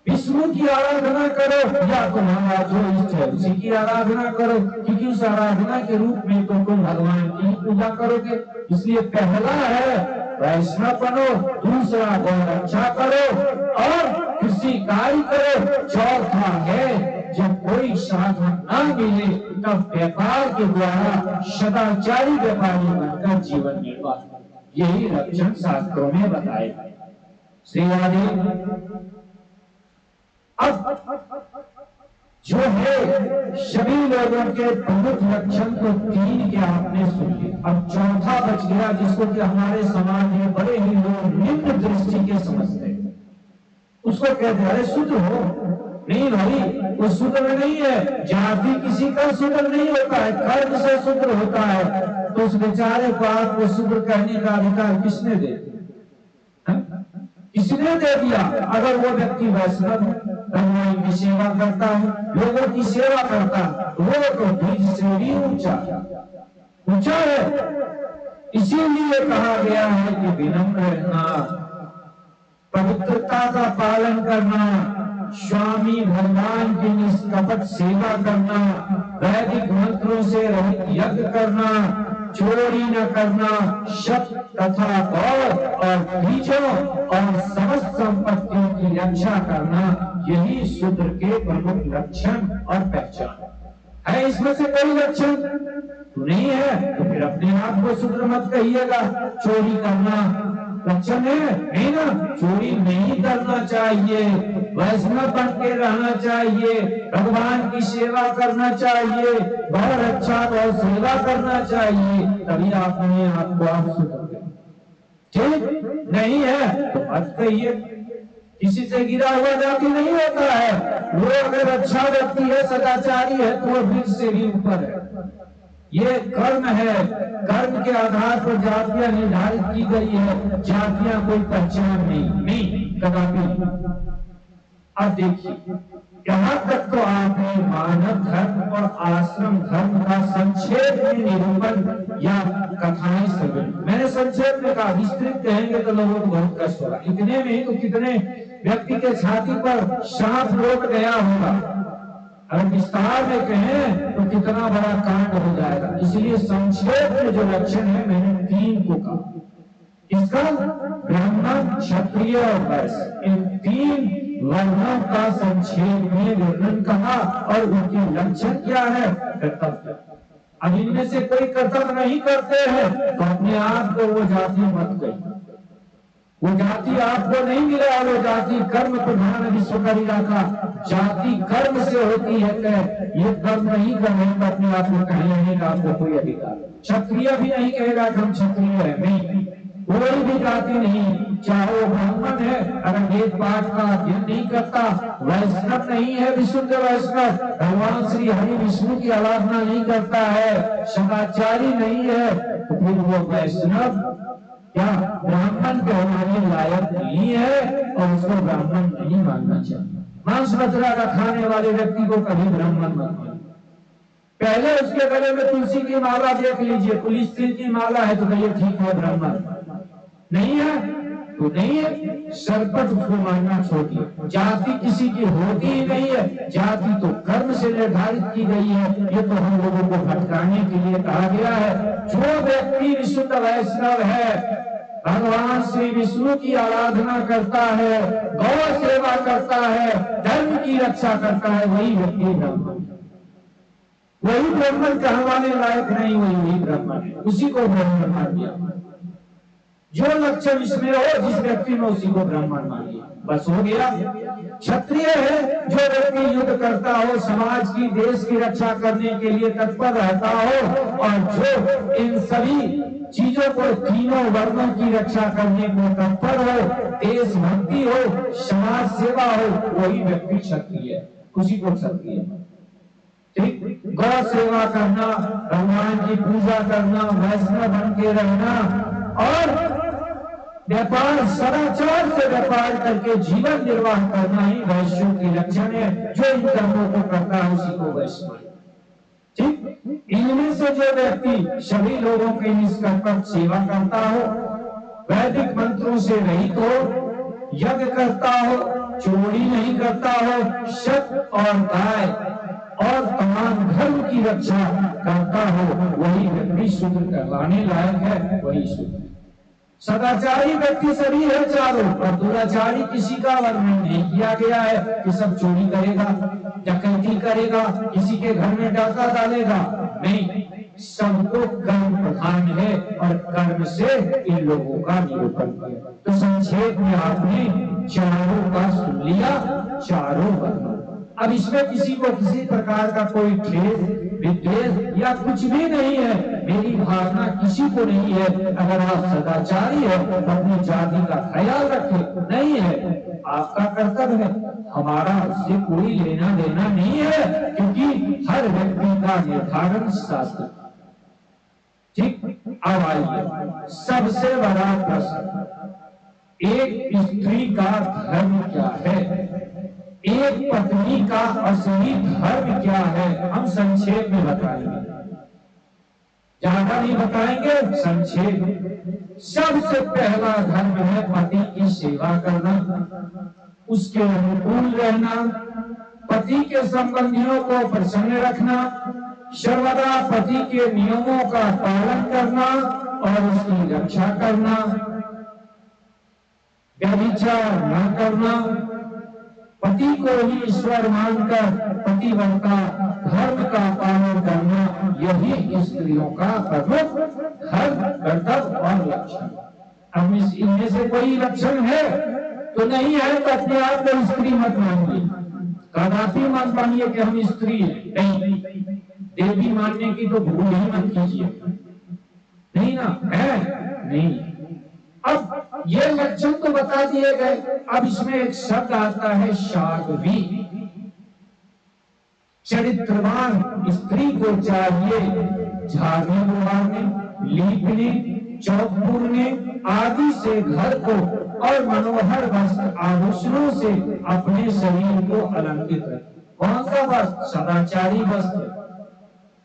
विष्णु की आराधना करो या तुम्हारा जो इष्ट है उसी की आराधना करो, क्योंकि उस आराधना के रूप में तुम भगवान की पूजा करोगे। इसलिए पहला है वैष्णव बनो, दूसरा गौ रक्षा करो और कृषि कार्य करो, चौथा है जब कोई साधन न मिले तब व्यापार के द्वारा सदाचारी व्यापारी बनकर जीवन निर्वाह। यही लक्षण शास्त्रों में बताए गए। श्री आदि अब जो है सभी लोगों के प्रमुख लक्षण तो तीन के आपने सुन लिए, अब चौथा बच गया जिसको कि हमारे समाज में बड़े ही लोग निम्न दृष्टि के समझते हैं। उसको कहते हैं अरे शुद्र हो, नहीं भाई वो शुद्र नहीं है, जाति किसी का शुद्र नहीं होता है, कर्म से शुद्र होता है। तो उस बेचारे को आपको शुद्र कहने का अधिकार किसने दे दिया? किसने दे दिया? अगर वो व्यक्ति वैष्णव भगवान की सेवा करता है, लोगों की सेवा करता है, वो तो द्विज से भी ऊंचा है। इसीलिए कहा गया है कि विनम्र रहना, पवित्रता का पालन करना, स्वामी भगवान की निष्कपट सेवा करना, वैदिक मंत्रों से रहित यज्ञ करना, चोरी न करना, सत्य तथा गौ और बीजों और समस्त संपत्तियों की रक्षा करना, यही शूद्र के प्रमुख लक्षण और पहचान है। इसमें से कोई लक्षण तो नहीं है तो फिर अपने आप को शुद्र मत कहिएगा। चोरी करना लक्षण है नहीं ना, चोरी नहीं करना चाहिए, वैष्णव बन के रहना चाहिए, भगवान की सेवा करना चाहिए, बहुत अच्छा बहुत सेवा करना चाहिए, तभी अपने आप को आप शुद्र। ठीक नहीं है तो मत कहिए। किसी से गिरा हुआ जाति नहीं होता है, वो अगर अच्छा व्यक्ति है, सदाचारी है, तो वो वृक्ष से भी ऊपर है। ये कर्म है, कर्म के आधार पर जातियां निर्धारित की गई है, जातियां कोई पहचान नहीं कदापि। अब देखिए यहाँ तक तो आपने मानव धर्म और आश्रम धर्म का संक्षेप में निरूपण या कथाएं सुनी। मैंने संक्षेप में कहा, विस्तृत कहेंगे तो लोगों को बहुत कष्ट होगा। इतने में तो कितने व्यक्ति के छाती पर सांप लौट गया होगा, अगर विस्तार में कहें तो कितना बड़ा कांड हो जाएगा। इसलिए संक्षेप में जो लक्षण है मैंने 3 को कहा। इसका ब्राह्मण, क्षत्रिय और वैश्य, इन 3 वर्णों का संक्षेप में वर्णन कहा और उनके लक्षण क्या है, कर्तव्य। अब इनमें से कोई कर्तव्य नहीं करते हैं तो अपने आप को वो जाति मत कहिए, वो जाति आपको नहीं मिला। वो जाति कर्म प्रधान विश्व का इलाका, जाति कर्म से होती है। ये कर्म नहीं करने पर अपने आप को कहने का आपको कोई अधिकार। क्षत्रिय भी नहीं कहेगा कि हम क्षत्रिय है, नहीं, कोई भी जाति नहीं, चाहे वो ब्राह्मण है, अगर वेद पाठ का अध्ययन नहीं करता, वैष्णव नहीं है, विशुद्ध वैष्णव, भगवान श्री हरि विष्णु की आराधना नहीं करता है, सदाचारी नहीं है, तो फिर वो वैष्णव क्या ब्राह्मण कहलाने लायक नहीं है और उसको ब्राह्मण नहीं मानना चाहिए। मांस मदिरा का खाने वाले व्यक्ति को कभी ब्राह्मण मत मानिए। पहले उसके गले में तुलसी की माला देख लीजिए, तुलसी की माला है तो कहिए ठीक है ब्राह्मण, नहीं है तो नहीं है, सरपट उसको मानना छोड़िए। जाति किसी की होती ही नहीं है, जाति तो कर्म से निर्धारित की गई है। ये तो हम लोगों को भटकाने के लिए कहा गया है। जो व्यक्ति विशुद्ध वैष्णव है, भगवान श्री विष्णु की आराधना करता है, गौ सेवा करता है, धर्म की रक्षा करता है, वही व्यक्ति ब्राह्मण। वही ब्राह्मण कहलाने लायक नहीं, वही ब्राह्मण है, उसी को ब्राह्मण मान दिया। जो लक्षण इसमें हो जिस व्यक्ति में, उसी को ब्राह्मण मानिए, बस हो गया। क्षत्रिय है जो व्यक्ति युद्ध करता हो, समाज की देश की रक्षा करने के लिए तत्पर रहता हो, और जो इन सभी चीजों को, तीनों वर्गों की रक्षा करने को तत्पर हो, देशभक्ति हो, समाज सेवा हो, वही व्यक्ति क्षत्रिय है, उसी को क्षत्रिय। ठीक, गौ सेवा करना, भगवान की पूजा करना, वैष्णव बन के रहना और व्यापार, सदाचार से व्यापार करके जीवन निर्वाह करना ही वैश्यों की लक्षण है। जो इन कर्मों को करता है उसी को वैश्य। ठीक, इनमें से जो व्यक्ति सभी लोगों की निष्कपट सेवा करता हो, वैदिक मंत्रों से रहित हो, यज्ञ करता हो, चोरी नहीं करता हो, सत्य और गाय और तमाम धर्म की रक्षा करता हो, वही व्यक्ति शुद्र कहलाने लायक है, वही शुद्र। सदाचारी व्यक्ति सभी है चारों, और दुराचारी किसी का वर्णन नहीं किया गया है कि सब चोरी करेगा, डकैती करेगा, किसी के घर में डाका डालेगा, नहीं, सबको कर्म प्रधान है और कर्म से इन लोगों का निरूपण किया। तो संक्षेप में आपने चारों का सुन लिया, चारों वर्णन। अब इसमें किसी को किसी प्रकार का कोई ठेस विद्वेष या कुछ भी नहीं है, मेरी भावना किसी को नहीं है। अगर आप सदाचारी है तो अपनी जाति का ख्याल रखें, नहीं है आपका कर्तव्य है, हमारा उससे कोई लेना देना नहीं है, क्योंकि हर व्यक्ति का निर्धारण शास्त्र। ठीक, अब आइए सबसे बड़ा प्रश्न, एक स्त्री का धर्म क्या है, एक पत्नी का असली धर्म क्या है, हम संक्षेप में बताएंगे, ज्यादा नहीं बताएंगे, संक्षेप। सबसे पहला धर्म है पति की सेवा करना, उसके अनुकूल रहना, पति के संबंधियों को प्रसन्न रखना, सर्वदा पति के नियमों का पालन करना और उसकी रक्षा करना, व्यभिचार न करना, पति को ही ईश्वर मानकर पतिव्रता धर्म का पालन करना, यही स्त्रियों का प्रमुख धर्म, कर्तव्य और लक्षण। अब इनमें से कोई लक्षण है तो नहीं है तो अपने आप को स्त्री मत मानिए, कदापि मत मानिए कि हम स्त्री हैं। नहीं, देवी मानने की तो भूल ही मत कीजिए। नहीं ना, है नहीं। अब ये लक्षण तो बता दिए गए। अब इसमें एक शब्द आता है साध्वी। चरित्रवान स्त्री को चाहिए झाड़ने बुलाने, लीपने, चौक पूरने आदि से घर को और मनोहर वस्त्र आभूषणों से अपने शरीर को अलंकृत रखे। कौन सा वस्त्र? सदाचारी वस्त्र।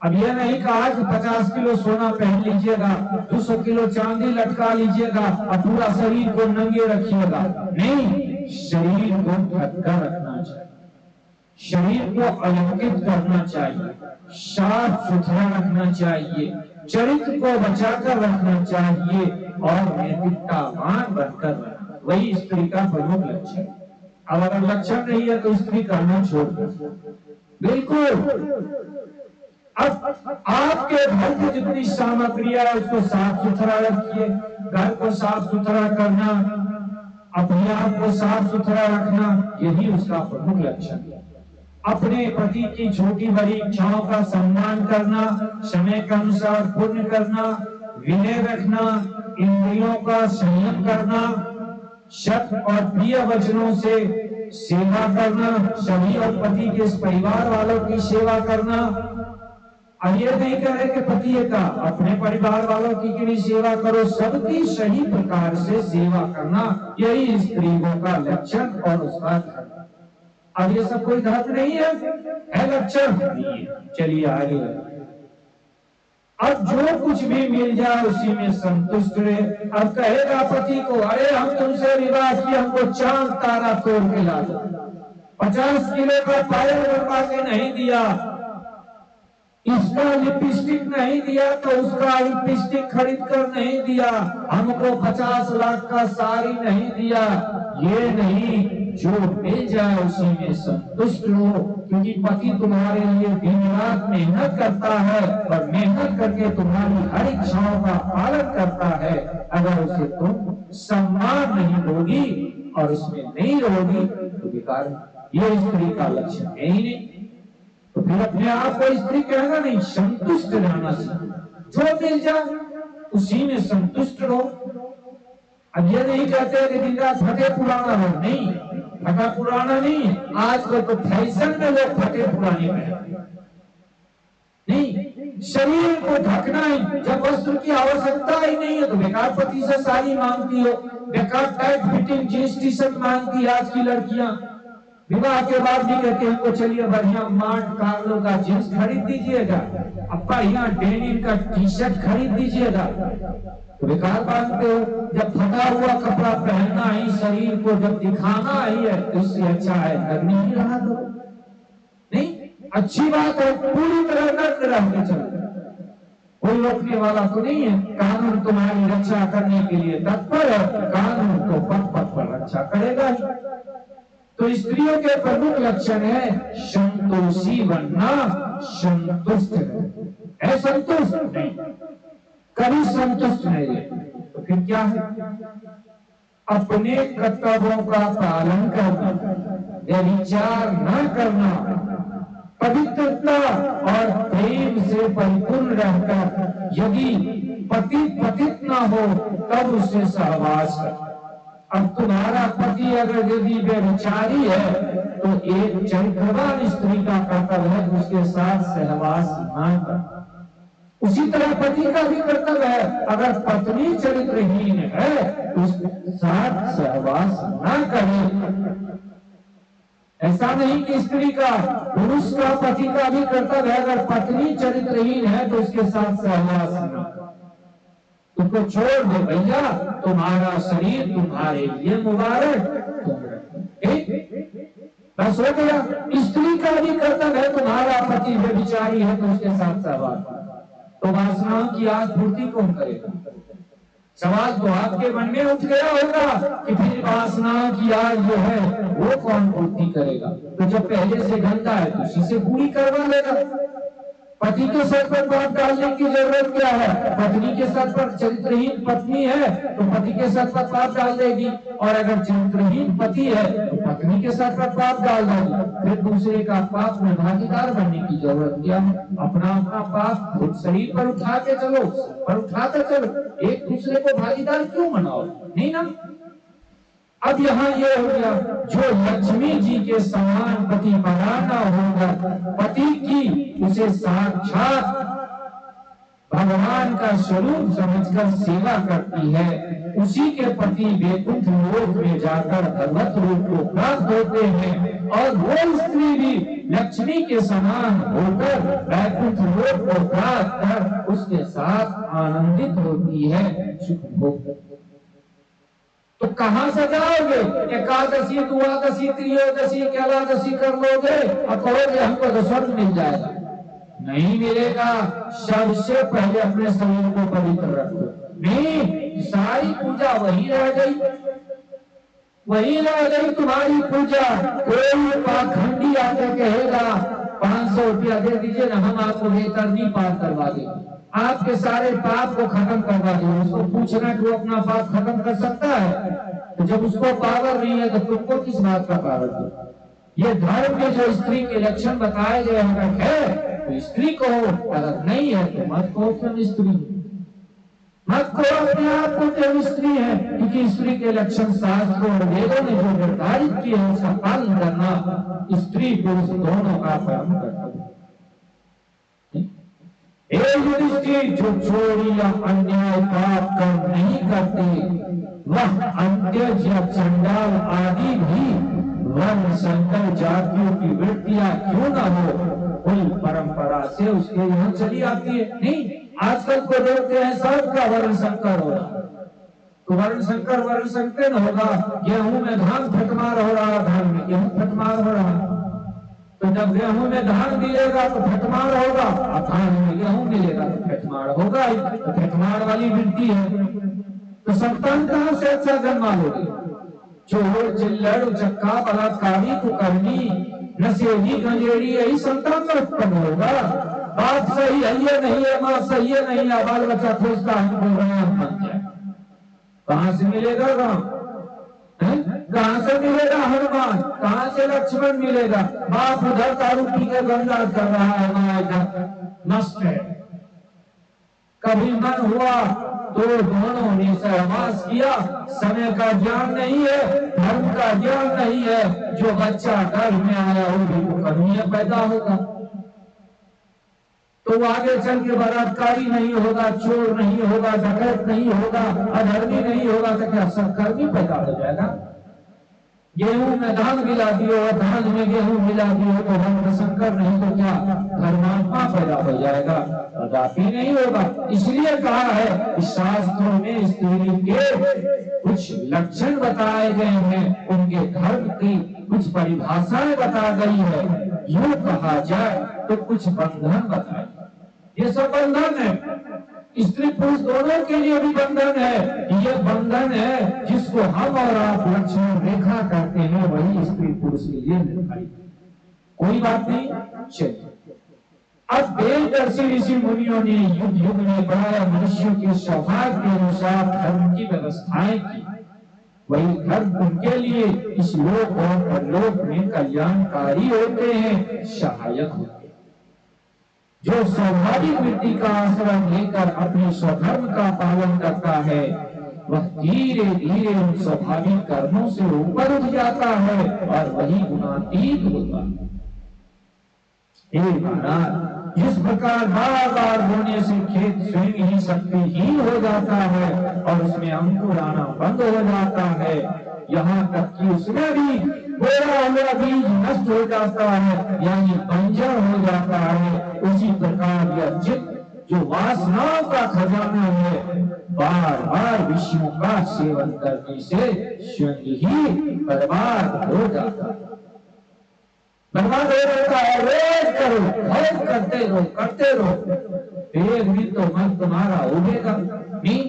अब यह नहीं कहा कि 50 किलो सोना पहन लीजिएगा, 200 किलो चांदी लटका लीजिएगा और पूरा शरीर को नंगे रखिएगा। नहीं, शरीर को ढककर रखना चाहिए, शरीर को अलंकृत करना चाहिए, साफ सुथरा रखना चाहिए, चरित्र को बचाकर रखना चाहिए और नैतिकतावान बनकर रहना। वही स्त्री का प्रमुख लक्षण। अब अगर लक्षण नहीं है तो स्त्री करना छोड़ दो, बिल्कुल। अब आपके घर की जितनी सामग्रियां है उसको साफ सुथरा रखिए। घर को साफ सुथरा करना, अपने आप को साफ सुथरा रखना, यही उसका प्रमुख लक्षण है। अपने पति की छोटी बड़ी इच्छाओं का सम्मान करना, समय के अनुसार पूर्ण करना, विनय रखना, इंद्रियों का संयम करना, सत्य और प्रिय वचनों से सेवा करना, सभी और पति के परिवार वालों की सेवा करना। अब ये नहीं कह रहे कि पति का अपने परिवार वालों की भी सेवा करो, सबकी सही प्रकार से सेवा करना, यही स्त्रियों का लक्षण और उसका धर्म। अब ये सब कोई धर्म नहीं है लक्षण। चलिए आगे। अब जो कुछ भी मिल जाए उसी में संतुष्ट रहे। अब कहेगा पति को, अरे हम तुमसे विवाह किए, हमको चांद तारा तोड़ के ला दो, 50 किलो का पायल बनवा के नहीं दिया, इसका लिपस्टिक नहीं दिया तो उसका लिपस्टिक खरीद कर नहीं दिया, हमको 50 लाख का साड़ी नहीं दिया। ये नहीं, जो मिल जाए उसी में संतुष्ट हो, क्योंकि पति तुम्हारे लिए दिन रात मेहनत करता है और मेहनत करके तुम्हारी हर इच्छाओं का पालन करता है। अगर उसे तुम सम्मान नहीं दोगी और उसमें नहीं रहोगी तो बेकार। ये स्त्री का लक्षण है ही नहीं। तो फिर अपने आप को स्त्री कहना नहीं, संतुष्ट रहना सीखो। जो मिल जाए उसी में संतुष्ट रहो। अब ये नहीं कहते कि दिन रात फटे पुराना हो, नहीं, फटा पुराना नहीं। आजकल तो फैशन में लोग फटे पुराने में नहीं, शरीर को ढकना ही। जब वस्त्र की आवश्यकता ही नहीं है तो बेकार पति से साड़ी मांगती हो, बेकार tight fitting jeans T shirt मांगती है आज की लड़कियां। विवाह के बाद भी कहते हैं को चलिए बढ़िया मार्ट कार्लो का जींस खरीद दीजिएगा, अब बढ़िया डेनिम का टी शर्ट खरीद दीजिएगा। तो बेकार बांधते हो। जब फटा हुआ कपड़ा पहनना ही, शरीर को जब दिखाना ही है तो इससे अच्छा है करनी ही रहा दो। नहीं, अच्छी बात है, पूरी तरह नग्न रह के चलो, कोई रोकने वाला तो नहीं है। कानून तुम्हारी रक्षा करने के लिए तत्पर है, कानून तो पथ पथ पर रक्षा करेगा ही। तो स्त्रियों के प्रमुख लक्षण है संतोषी बनना, संतुष्ट है, असंतुष्ट नहीं, कभी संतुष्ट नहीं है। तो फिर क्या है? अपने कर्तव्यों का पालन करना, व्यभिचार न करना, पवित्रता और प्रेम से परिपूर्ण रहकर यदि पति पतित न हो तब उससे सहवास कर। अब तुम्हारा पति अगर यदि व्यभिचारी है तो एक चरित्रवान स्त्री का कर्तव्य है उसके साथ सहवास न करना। उसी तरह पति का भी कर्तव्य है, अगर पत्नी चरित्रहीन है तो उसके साथ सहवास न करे। ऐसा नहीं कि स्त्री का, पुरुष का, पति का भी कर्तव्य है, अगर पत्नी चरित्रहीन है तो उसके साथ सहवास न करे। तुमको छोड़ दो भैया, तुम्हारा शरीर तुम्हारे लिए मुबारक, बस हो गया। स्त्री का भी कर्तव्य है, तुम्हारा पति व्यभिचारी है तो उसके साथ सहवास। तो वासनाओं की आज पूर्ति कौन करेगा? सवाल तो आपके मन में उठ गया होगा कि फिर वासनाओं की आज जो है वो कौन पूर्ति करेगा? तो जब पहले से गंदा है तो उसी से पूरी करवा लेगा। पति के सर पर पाप डालने की जरूरत क्या है? पत्नी के सर पर, चरित्रहीन पत्नी है तो पति के सर पर पाप डाल देगी, और अगर चरित्रहीन पति है तो पत्नी के सर पर पाप डाल देगी। फिर दूसरे का पाप में भागीदार बनने की जरूरत क्या है? अपना अपना पाप खुद शरीर पर उठा के चलो, पर उठाते चलो, एक दूसरे को भागीदार क्यों बनाओ? नहीं ना। अब यहाँ ये हो गया, जो लक्ष्मी जी के समान पति बनाना होगा, पति की उसे साक्षात भगवान का स्वरूप समझकर सेवा करती है, उसी के पति वैकुंठ लोक में जाकर भगवत रूप को प्राप्त होते हैं, और वो स्त्री भी लक्ष्मी के समान होकर वैकुंठ लोक को प्राप्त कर उसके साथ आनंदित होती है, सुख भोग। तो कहां से जाओगे? एकादशी, द्वादशी, त्रयोदशी, कैलादशी कर लोगे और कहोगे हमको तो स्वर्ग मिल जाएगा? नहीं मिलेगा। सबसे पहले अपने शरीर को पवित्र रखो। नहीं, सारी पूजा वही रह गई, वही रह गई तुम्हारी पूजा। कोई पाखंडी आके कहेगा 500 रुपया दे दीजिए ना, हम आपको बेतरनी पार करवा देंगे, आपके सारे पाप को खत्म करवा देंगे। उसको पूछना कि वो अपना पाप खत्म कर सकता है? तो जब उसको पावर नहीं है तो तुमको किस बात का पावर है? ये धर्म में जो स्त्री के लक्षण बताए गए अगर है तो स्त्री को, अगर नहीं है तो मत कहो तुम स्त्री, मत कहो अपने आप को तुम स्त्री है, क्योंकि स्त्री के लक्षण शास्त्रों और वेदों ने जो निर्धारित किए हैं उसका पालन करना स्त्री पुरुष दोनों का परम कर्तव्य है। युधिष्ठिर जो चोरी या अन्याय पाप कर्म नहीं करते, वह अंत्यज या चंडाल आदि भी वर्ण संकर जातियों की वृत्तियां क्यों न हो, कोई परंपरा से उसके यहाँ चली आती है। नहीं, आजकल को देखते हैं सबका वर्ण संकर हो रहा, तो वर्ण संकर होगा। गेहूं में धान फटमार हो रहा, धान में गेहूं फटमार हो रहा, तो जब गेहूं में धान मिलेगा तो फटमार होगा, और धान में गेहूं मिलेगा तो फटमार होगा। तो फटमार वाली वृत्ति है, तो संतान कहां से अच्छा जन्मा लोगे? चोर, चिल्लड़, उचक्का, बलात्कारी, कुकर्मी, नशेड़ी, गंजेड़ी, यही संतान में उत्पन्न होगा। बात सही है ये नहीं है, माँ सही है नहीं है, बाल बच्चा खोजता हमको भगवान बन जाए, कहां से मिलेगा राम? कहां से मिलेगा हनुमान? कहां से लक्ष्मण मिलेगा? बाप उधर दारू पी के गंगा कर रहा है, माँ इधर नष्ट है। कभी मन हुआ तो दोनों ने सहवास किया। समय का ज्ञान नहीं है, धर्म का ज्ञान नहीं है, जो बच्चा गर्भ में आया वो भी कुकर्मी पैदा होगा, तो वो आगे चल के बलात्कारी नहीं होगा, चोर नहीं होगा, डकैत नहीं होगा, अधर्मी नहीं होगा, तो क्या सत्कर्मी पैदा हो जाएगा? गेहूं में धान मिला दियो और धान में गेहूं मिला दियो तो वर्ण संकर, नहीं तो क्या धर्मात्मा पैदा हो जाएगा? कदापि नहीं होगा। इसलिए कहा है इस शास्त्रों में स्त्री के कुछ लक्षण बताए गए हैं, उनके धर्म की कुछ परिभाषाएं बता गई है। यूं कहा जाए तो कुछ बंधन बताए, ये सब बंधन है, स्त्री पुरुष दोनों के लिए भी बंधन है। ये बंधन है जिसको हम और आप लक्ष्मण रेखा करते हैं, वही स्त्री पुरुष के लिए निर्धारित। कोई बात नहीं, चलिए अब वेददर्शी ऋषि मुनियों ने युग युग में बनाया मनुष्यों के सौभाग्य के अनुसार धर्म की व्यवस्थाएं की, वही धर्म उनके लिए इस लोक और परलोक में कल्याणकारी होते हैं, सहायक होते हैं। जो स्वाभाविक वृत्ति का आश्रय लेकर अपने स्वधर्म का पालन करता है, वह धीरे धीरे उन स्वाभाविक कर्मों से ऊपर उठ जाता है और वही गुणातीत होता है। महाराज, जिस प्रकार बार बार होने से खेत स्वयं ही शक्तिहीन हो जाता है और उसमें अंकुर आना बंद हो जाता है, यहाँ तक कि उसमें भी बोया हुआ बीज नष्ट हो जाता है, यानी बंजर हो जाता है, उसी प्रकार यह चित्त जो वासनाओं का खजाना है, बार बार विषयों का सेवन करने से स्वयं ही बर्बाद हो जाता है। बर्बाद हो जाता है। रोज करो, बहुत करते रहो, एक दिन तो मन तुम्हारा उगेगा। नहीं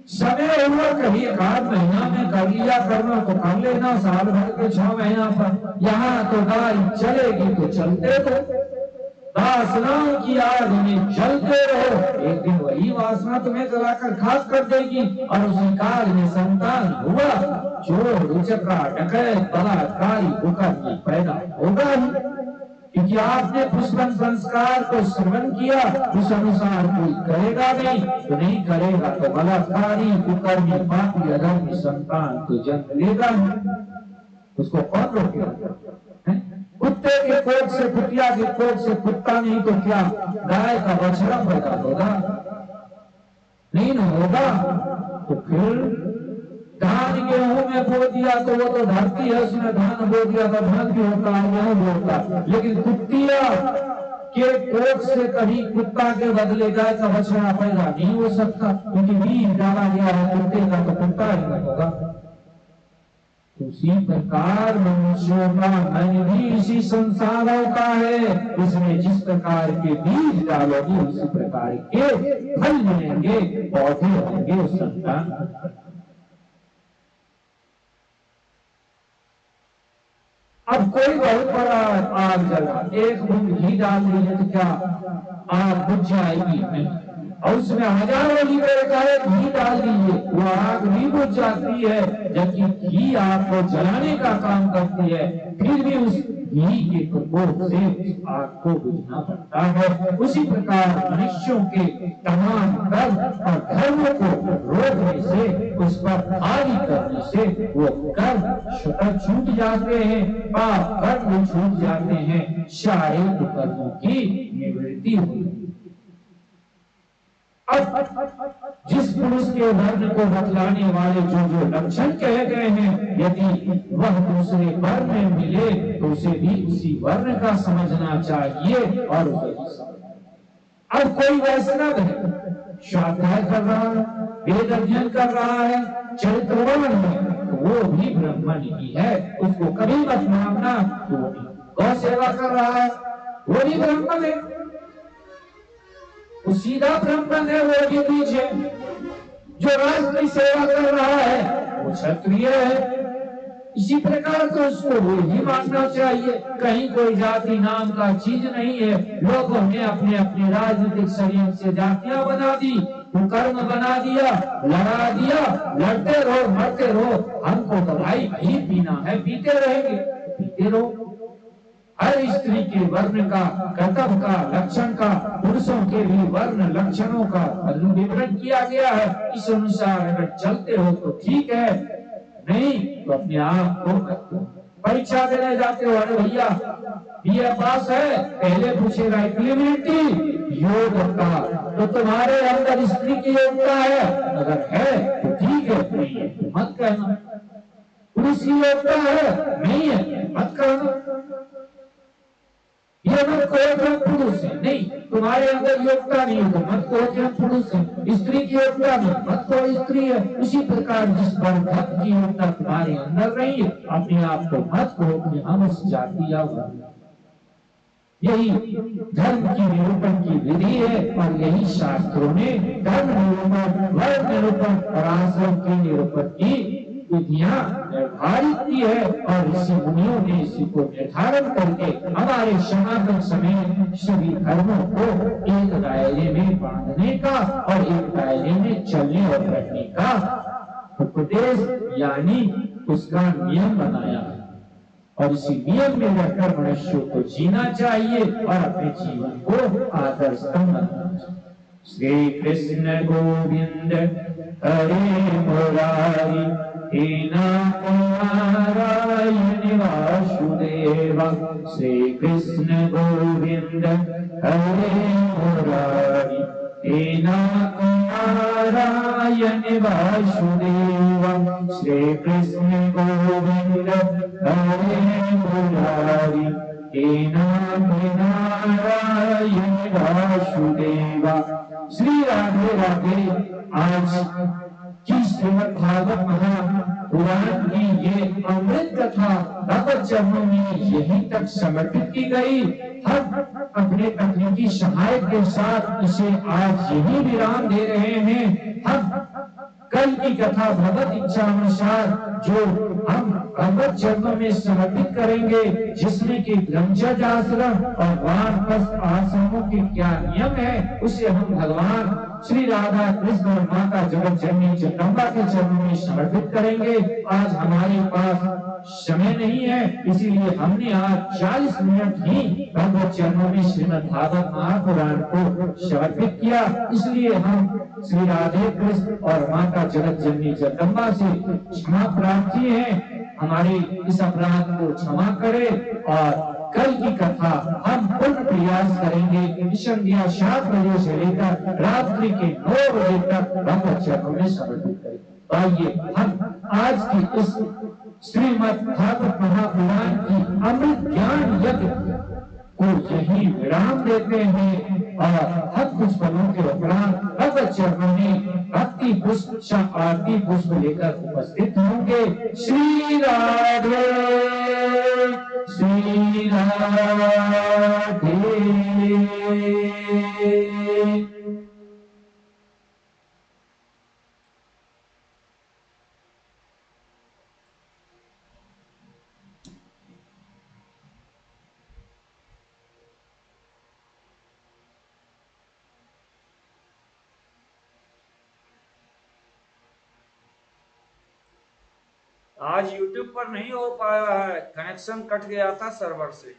समय हुआ कभी एक आध महीना में कर लिया करना तो कर लेना, साल भर के 6 महीना पर यहाँ तो गाड़ी चलेगी तो चलते तो वासना की आग में जलते रहो, एक दिन वही वासना तुम्हें जलाकर खाक कर देगी। और उसी काल में संतान हुआ, चोर, उचक्का, डकैत, बलात्कारी कुकर्मी पैदा होगा ही, क्योंकि आपने पुष्पन संस्कार को श्रवण किया, उस अनुसार कोई करेगा नहीं, तो नहीं करेगा तो बलात्कारी, कुकर्मी, पापी, अधर्मी संतान तो जन्म लेगा ही। उसको कौन रोकेगा? कुत्ते के कोख से, कुतिया के कोख से कुत्ता नहीं तो क्या गाय का बछड़ा पैदा होगा? नहीं ना होगा। तो फिर धान गेहूं में बो दिया तो वो तो धरती है, उसमें धान बो दिया तो धान भी होता है, गेहूं भी होता है। लेकिन कुतिया के कोख से कभी कुत्ता के बदले गाय का बछड़ा पैदा नहीं हो सकता, क्योंकि बीज डाला गया है कुत्ते का, तो कुत्ता ही नहीं होगा। उसी प्रकार मनुष्यों का मन भी इसी संसारों का है, इसमें जिस प्रकार के बीज डालोगे उसी प्रकार के फल मिलेंगे, पौधे होंगे उस संतान। अब कोई बहुत बड़ा आग जला, एक बूंद घी डाल दीजिए तो क्या आग बुझ जाएगी? नहीं। और उसमें हजारों लीटर का घी डाल दीजिए, वो आग नहीं बुझ जाती है, जबकि घी आपको जलाने का काम करती है, फिर भी उस घी के प्रकोप से आग को बुझना पड़ता है। उसी प्रकार मनुष्यों के तमाम कर्म और धर्मों को रोकने से, उस पर हावी करने से वो कर्म स्वतः छूट जाते हैं, पाप कर्म छूट जाते हैं, सारे कर्मों की निवृत्ति होती है। अब जिस पुरुष के वर्ण को बतलाने वाले जो जो लक्षण कहे गए हैं, यदि वह दूसरे वर्ण में मिले तो उसे भी उसी वर्ण का समझना चाहिए और अब कोई वैष्णव है, स्वाध्याय कर रहा है, वेद अध्ययन कर रहा है, चरित्रवान है, तो वो भी ब्राह्मण ही है, उसको कभी मत मानना। तो गौ सेवा कर रहा है, वो भी ब्राह्मण है, वो सीधा ब्राह्मण है, वो भी बीज है। जो राष्ट्र की सेवा कर रहा है वो क्षत्रिय है। इसी प्रकार तो उसको वो ही मानना चाहिए। कहीं कोई जाति नाम का चीज नहीं है। लोगों ने अपने अपने राजनीतिक शरीर से जातियां बना दी, कुकर्म बना दिया, लड़ा दिया, लड़ते रहो, मरते रहो, हमको तो भाई घी पीना है, पीते रहेंगे, पीते रहो। हर स्त्री के वर्ण का, कर्तव्य का, लक्षण का, पुरुषों के भी वर्ण लक्षणों का विवरण किया गया है। इस अनुसार अगर चलते हो तो ठीक है, नहीं तो अपने आप को परीक्षा देने जाते हो, अरे भैया बीए पास है, पहले पूछेगा एलिजिबिलिटी योग्यता, तो तुम्हारे अंदर स्त्री की योग्यता है, अगर है तो ठीक है, नहीं है तो मत कहना। पुरुष की योग्यता है, नहीं है मत कहना। ये मत कहो कि हम पुरुष है, नहीं, तुम्हारे अंदर योग्यता नहीं है तो मत कहो कि हम पुरुष है। स्त्री की योग्यता नहीं, मत कहो स्त्री है। उसी प्रकार जिस वर्ग की योग्यता तुम्हारे अंदर नहीं है, अपने आप को मत कहो कि हम उस जाति या वर्ग। यही धर्म की निरूपण की विधि है, और यही शास्त्रों ने धर्म निरूपण, वर्ग निरूपण और आश्रम के निरूपण की विधियां निर्धारित की है। और ऋषि मुनियों ने इसी को निर्धारण करके हमारे सनातन समेत सभी धर्मों को एक दायरे में बांधने का और एक दायरे में चलने और रहने का उपदेश यानी उसका नियम बनाया है। और इसी नियम में रहकर मनुष्य को जीना चाहिए और अपने जीवन को आदर्श बनाना चाहिए। श्री कृष्ण गोविंद हरे मुरारी, हे नारायण वासुदेव। श्री कृष्ण गोविंद हरे मुरारी, हे नारायण वासुदेव। श्री कृष्ण गोविंद हरे मुरारी, हे नारायण वासुदेव। श्री राधे राधे। आज की श्रीमद् भागवत महापुराण की ये अमृत कथा भगवत चरणों में यहीं तक समर्पित की गई। हम अपने तकनीकी सहायक के साथ इसे आज यही विराम दे रहे हैं। हम कल की कथा भगवत इच्छा अनुसार जो हम भगवत चरणों में समर्पित करेंगे, जिसमें कि ब्रह्मचर्य आश्रम और वानप्रस्थ आश्रमों के क्या नियम है, उसे हम भगवान श्री राधा कृष्ण और माता जगत जननी जगदम्बा के चरणों में समर्पित करेंगे। आज हमारे पास समय नहीं है, इसीलिए हमने आज 40 मिनट ही भगवत चरणों में श्रीमद् भागवत महापुराण को समर्पित किया। इसलिए हम श्री राधे कृष्ण और माता जगत जननी जगदम्बा से क्षमा प्रार्थी हैं, हमारे इस अपराध को क्षमा करें और कल की कथा हम पूर्ण प्रयास करेंगे संध्या 7 बजे से लेकर रात्रि के 9 बजे तक भगवत चरणों में समर्पित करेंगे। आइए हम आज की इस श्रीमद् भागवत महापुराण की अमृत ज्ञान यज्ञ को यही विराम देते हैं और हम कुछ पलों के उपरांत भगवत चरणों में भक्ति पुष्प आरती पुष्प लेकर उपस्थित होंगे। श्री राधे श्री राधे। आज YouTube पर नहीं हो पाया है, कनेक्शन कट गया था सर्वर से।